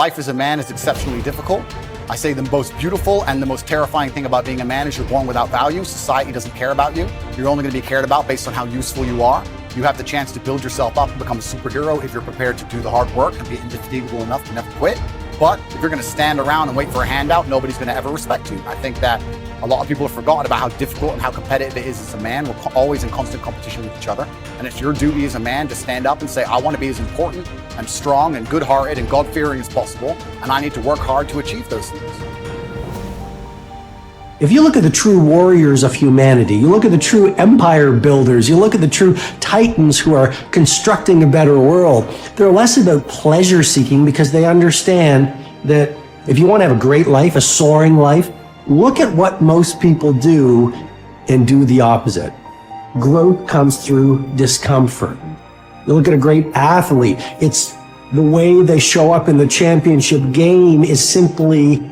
Life as a man is exceptionally difficult. I say the most beautiful and the most terrifying thing about being a man is you're born without value. Society doesn't care about you. You're only going to be cared about based on how useful you are. You have the chance to build yourself up and become a superhero if you're prepared to do the hard work and be indefatigable enough to never quit. But if you're going to stand around and wait for a handout, nobody's going to ever respect you. I think that a lot of people have forgotten about how difficult and how competitive it is as a man. We're always in constant competition with each other. And it's your duty as a man to stand up and say, I want to be as important and strong and good-hearted and God-fearing as possible. And I need to work hard to achieve those things. If you look at the true warriors of humanity, you look at the true empire builders, you look at the true titans who are constructing a better world, they're less about pleasure seeking because they understand that if you want to have a great life, a soaring life, look at what most people do and do the opposite. Growth comes through discomfort. You look at a great athlete, it's the way they show up in the championship game is simply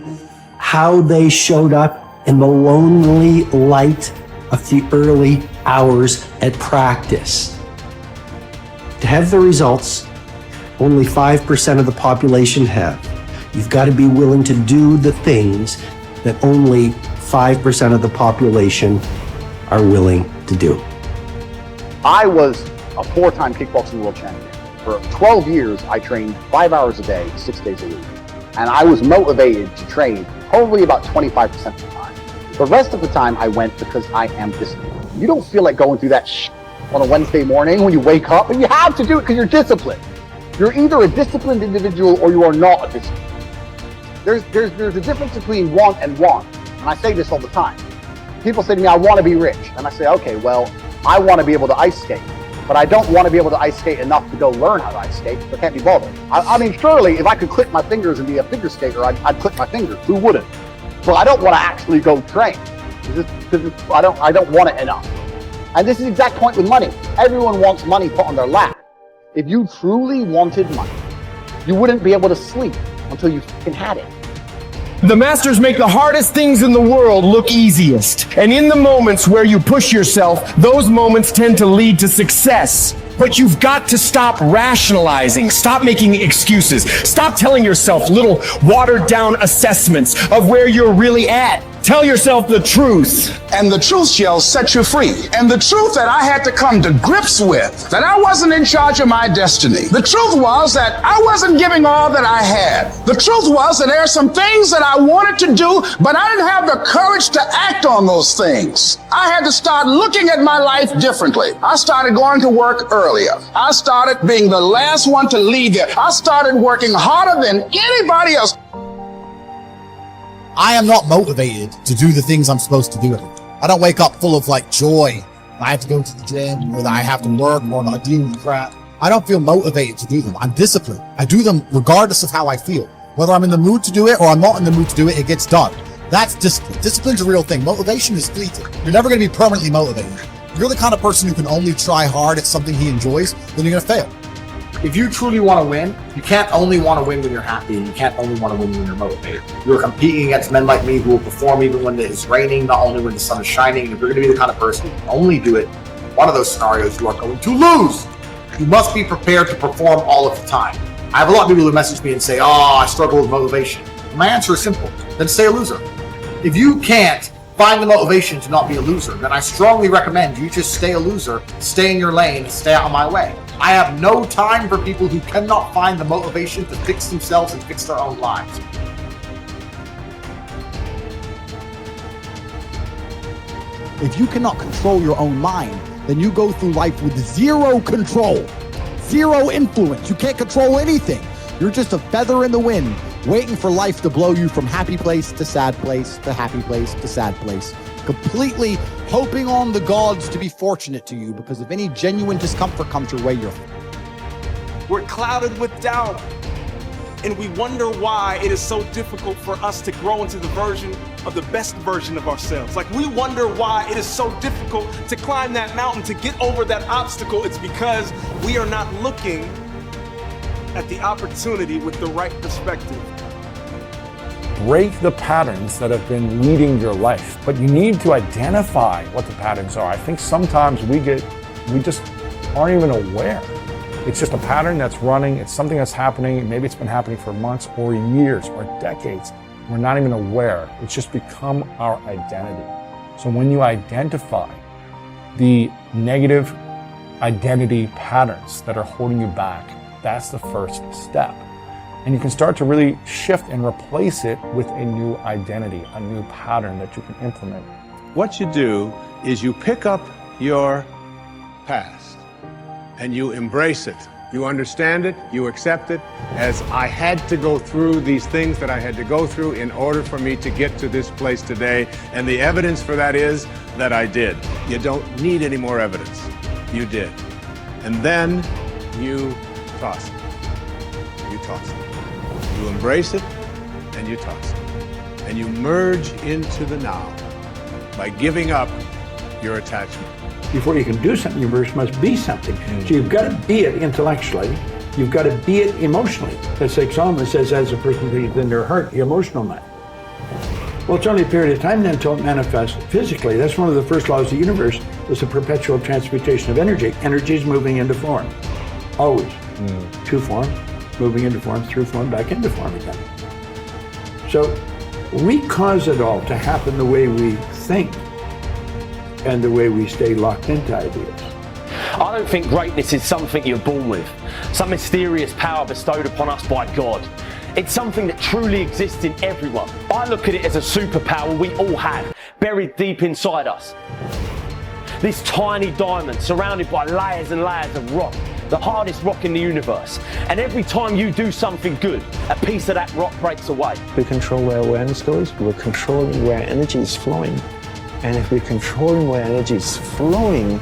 how they showed up in the lonely light of the early hours at practice. To have the results only 5% of the population have, you've got to be willing to do the things that only 5% of the population are willing to do. I was a 4-time kickboxing world champion. For 12 years, I trained 5 hours a day, 6 days a week. And I was motivated to train probably about 25% of the time. The rest of the time I went because I am disciplined. You don't feel like going through that on a Wednesday morning when you wake up, and you have to do it because you're disciplined. You're either a disciplined individual or you are not a disciplined. There's a difference between want and want. And I say this all the time. People say to me, I want to be rich. And I say, okay, well, I want to be able to ice skate, but I don't want to be able to ice skate enough to go learn how to ice skate. I can't be bothered. I mean, surely if I could click my fingers and be a figure skater, I'd click my fingers. Who wouldn't? But I don't want to actually go train because I don't want it enough. And this is the exact point with money. Everyone wants money put on their lap. If you truly wanted money, you wouldn't be able to sleep until you fucking had it. The masters make the hardest things in the world look easiest. And in the moments where you push yourself, those moments tend to lead to success. But you've got to stop rationalizing, stop making excuses, stop telling yourself little watered down assessments of where you're really at. Tell yourself the truth. And the truth shall set you free. And the truth that I had to come to grips with, that I wasn't in charge of my destiny. The truth was that I wasn't giving all that I had. The truth was that there are some things that I wanted to do, but I didn't have the courage to act on those things. I had to start looking at my life differently. I started going to work earlier. I started being the last one to leave here. I started working harder than anybody else. I am not motivated to do the things I'm supposed to do. I don't wake up full of joy. I have to go to the gym, or that I have to work, or I deal with crap. I don't feel motivated to do them. I'm disciplined. I do them regardless of how I feel. Whether I'm in the mood to do it or I'm not in the mood to do it, it gets done. That's discipline. Discipline's a real thing. Motivation is fleeting. You're never going to be permanently motivated. If you're the kind of person who can only try hard at something he enjoys, then you're going to fail. If you truly want to win, you can't only want to win when you're happy, and you can't only want to win when you're motivated. You're competing against men like me who will perform even when it's raining, not only when the sun is shining. And if you're going to be the kind of person who can only do it in one of those scenarios, you are going to lose. You must be prepared to perform all of the time. I have a lot of people who message me and say, I struggle with motivation. My answer is simple. Then stay a loser. If you can't find the motivation to not be a loser, then I strongly recommend you just stay a loser, stay in your lane, stay out of my way. I have no time for people who cannot find the motivation to fix themselves and fix their own lives. If you cannot control your own mind, then you go through life with zero control, zero influence. You can't control anything. You're just a feather in the wind, waiting for life to blow you from happy place to sad place to happy place to sad place, completely hoping on the gods to be fortunate to you, because if any genuine discomfort comes your way, we're clouded with doubt, and we wonder why it is so difficult for us to grow into the best version of ourselves. We wonder why it is so difficult to climb that mountain, to get over that obstacle. It's because we are not looking at the opportunity with the right perspective. Break the patterns that have been leading your life, but you need to identify what the patterns are. I think sometimes we just aren't even aware It's just a pattern that's running. It's something that's happening. Maybe it's been happening for months or years or decades. We're not even aware. It's just become our identity. So when you identify the negative identity patterns that are holding you back, that's the first step. And you can start to really shift and replace it with a new identity, a new pattern that you can implement. What you do is you pick up your past and you embrace it. You understand it, you accept it, as I had to go through these things that I had to go through in order for me to get to this place today. And the evidence for that is that I did. You don't need any more evidence. You did. And then you toss it. You toss it. You embrace it and you toss it. And you merge into the now by giving up your attachment. Before you can do something, you first must be something. So you've got to be it intellectually. You've got to be it emotionally. That's like Solomon says, as a person thinks in their heart, the emotional man. Well, it's only a period of time then until it manifests physically. That's one of the first laws of the universe, is the perpetual transmutation of energy. Energy is moving into form, always. To form, moving into form, through form, back into form again. So we cause it all to happen the way we think and the way we stay locked into ideas. I don't think greatness is something you're born with, some mysterious power bestowed upon us by God. It's something that truly exists in everyone. I look at it as a superpower we all have, buried deep inside us. This tiny diamond surrounded by layers and layers of rock, the hardest rock in the universe. And every time you do something good, a piece of that rock breaks away. We control where awareness goes, we're controlling where energy is flowing. And if we're controlling where energy is flowing,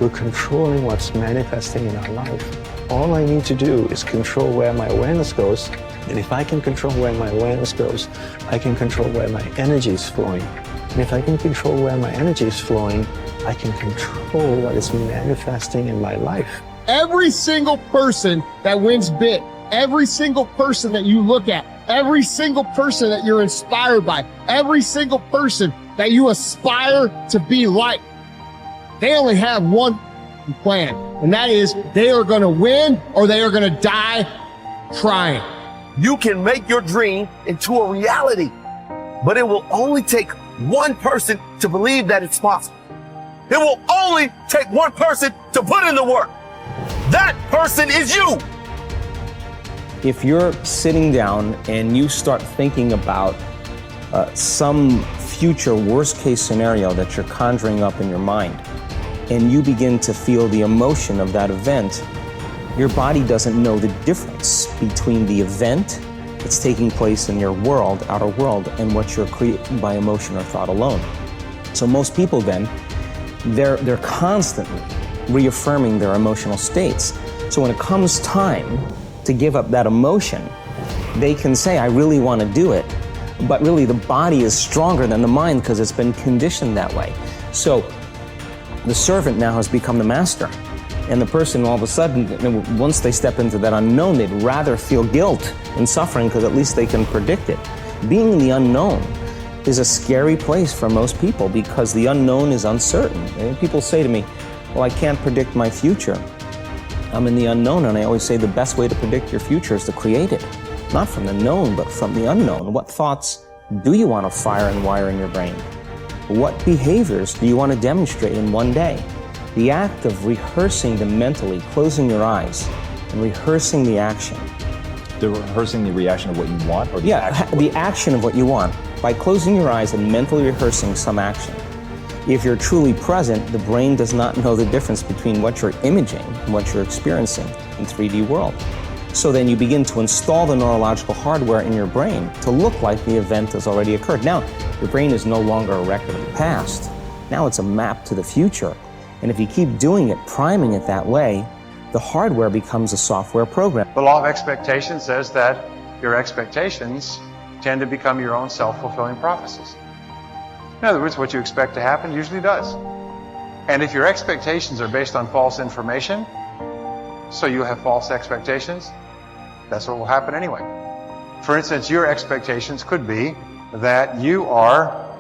we're controlling what's manifesting in our life. All I need to do is control where my awareness goes. And if I can control where my awareness goes, I can control where my energy is flowing. And if I can control where my energy is flowing, I can control what is manifesting in my life. Every single person that wins big, every single person that you look at, every single person that you're inspired by, every single person that you aspire to be like, they only have one plan, and that is they are going to win or they are going to die trying. You can make your dream into a reality, but it will only take one person to believe that it's possible. It will only take one person to put in the work. That person is you. If you're sitting down and you start thinking about some future worst case scenario that you're conjuring up in your mind, and you begin to feel the emotion of that event, your body doesn't know the difference between the event that's taking place in your world, outer world, and what you're creating by emotion or thought alone. So most people then, they're constantly reaffirming their emotional states. So when it comes time to give up that emotion, they can say, I really want to do it. But really the body is stronger than the mind because it's been conditioned that way. So the servant now has become the master. And the person all of a sudden, once they step into that unknown, they'd rather feel guilt and suffering because at least they can predict it. Being in the unknown is a scary place for most people because the unknown is uncertain. And people say to me, well, I can't predict my future. I'm in the unknown, and I always say the best way to predict your future is to create it. Not from the known, but from the unknown. What thoughts do you want to fire and wire in your brain? What behaviors do you want to demonstrate in one day? The act of rehearsing them mentally, closing your eyes, and rehearsing the action. Rehearsing the reaction of what you want? Or the action? The action of what you want. By closing your eyes and mentally rehearsing some action. If you're truly present, the brain does not know the difference between what you're imaging and what you're experiencing in 3D world. So then you begin to install the neurological hardware in your brain to look like the event has already occurred. Now, your brain is no longer a record of the past. Now it's a map to the future. And if you keep doing it, priming it that way, the hardware becomes a software program. The law of expectation says that your expectations tend to become your own self-fulfilling prophecies. In other words, what you expect to happen usually does. And if your expectations are based on false information, so you have false expectations, that's what will happen anyway. For instance, your expectations could be that you are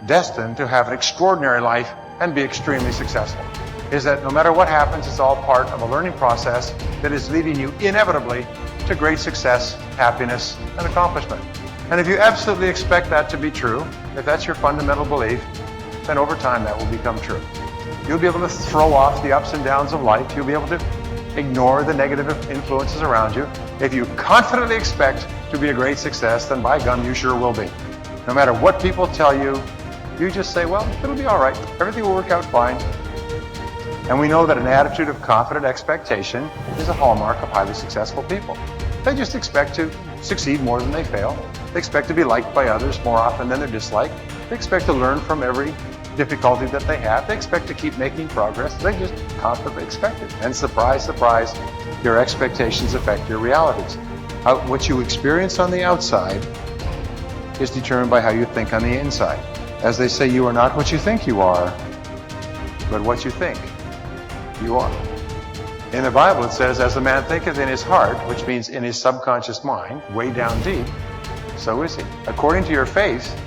destined to have an extraordinary life and be extremely successful. is that no matter what happens, it's all part of a learning process that is leading you inevitably to great success, happiness, and accomplishment. And if you absolutely expect that to be true, if that's your fundamental belief, then over time that will become true. You'll be able to throw off the ups and downs of life. You'll be able to ignore the negative influences around you. If you confidently expect to be a great success, then by gum, you sure will be. No matter what people tell you, you just say, well, it'll be all right. Everything will work out fine. And we know that an attitude of confident expectation is a hallmark of highly successful people. They just expect to succeed more than they fail. They expect to be liked by others more often than they're disliked. They expect to learn from every difficulty that they have. They expect to keep making progress. They just confidently expect it. And surprise, surprise, your expectations affect your realities. What you experience on the outside is determined by how you think on the inside. As they say, you are not what you think you are, but what you think you are. In the Bible it says, as a man thinketh in his heart, which means in his subconscious mind, way down deep, so is he. According to your faith,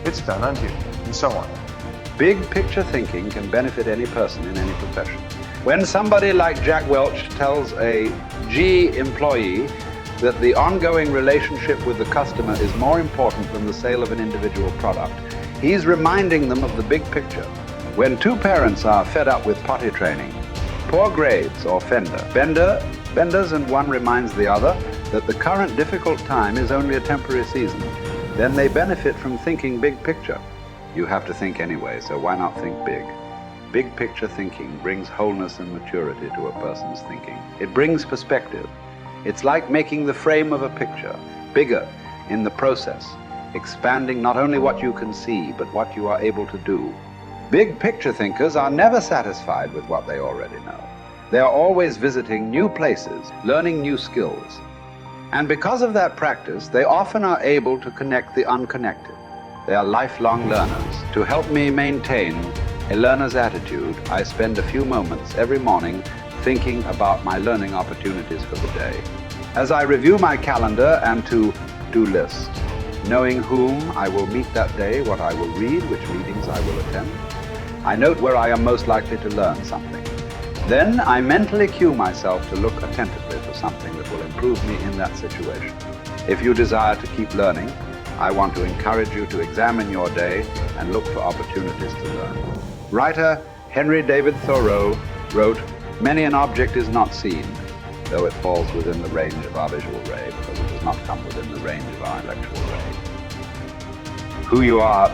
it's done unto you, and so on. Big picture thinking can benefit any person in any profession. When somebody like Jack Welch tells a G employee that the ongoing relationship with the customer is more important than the sale of an individual product, he's reminding them of the big picture. When two parents are fed up with potty training, poor grades or benders, and one reminds the other that the current difficult time is only a temporary season, then they benefit from thinking big picture. You have to think anyway, so why not think big? Big picture thinking brings wholeness and maturity to a person's thinking. It brings perspective. It's like making the frame of a picture bigger in the process, expanding not only what you can see, but what you are able to do. Big picture thinkers are never satisfied with what they already know. They are always visiting new places, learning new skills. And because of that practice, they often are able to connect the unconnected. They are lifelong learners. To help me maintain a learner's attitude, I spend a few moments every morning thinking about my learning opportunities for the day. As I review my calendar and to-do list, knowing whom I will meet that day, what I will read, which meetings I will attend, I note where I am most likely to learn something. Then I mentally cue myself to look attentively for something that will improve me in that situation. If you desire to keep learning, I want to encourage you to examine your day and look for opportunities to learn. Writer Henry David Thoreau wrote, "Many an object is not seen, though it falls within the range of our visual ray, because it does not come within the range of our intellectual ray." Who you are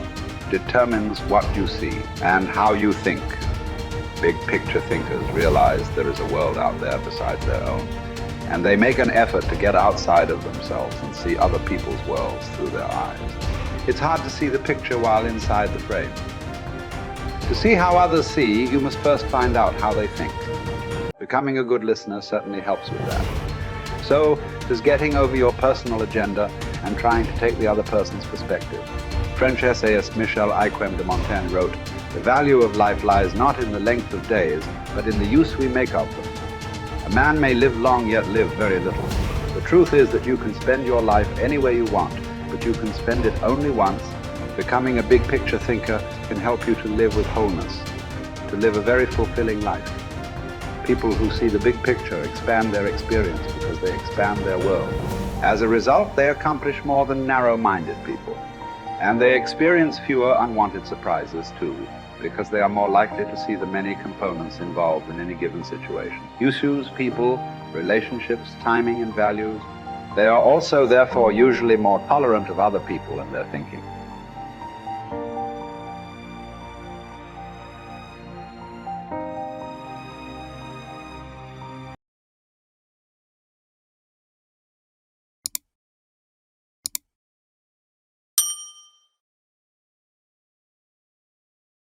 determines what you see and how you think. Big picture thinkers realize there is a world out there besides their own, and they make an effort to get outside of themselves and see other people's worlds through their eyes. It's hard to see the picture while inside the frame. To see how others see, you must first find out how they think. Becoming a good listener certainly helps with that. So does getting over your personal agenda and trying to take the other person's perspective. French essayist Michel Ayquem de Montaigne wrote, "The value of life lies not in the length of days, but in the use we make of them." A man may live long yet live very little. The truth is that you can spend your life any way you want, but you can spend it only once. Becoming a big picture thinker can help you to live with wholeness, to live a very fulfilling life. People who see the big picture expand their experience because they expand their world. As a result, they accomplish more than narrow-minded people. And they experience fewer unwanted surprises too, because they are more likely to see the many components involved in any given situation. Issues, people, relationships, timing, and values. They are also, therefore, usually more tolerant of other people and their thinking.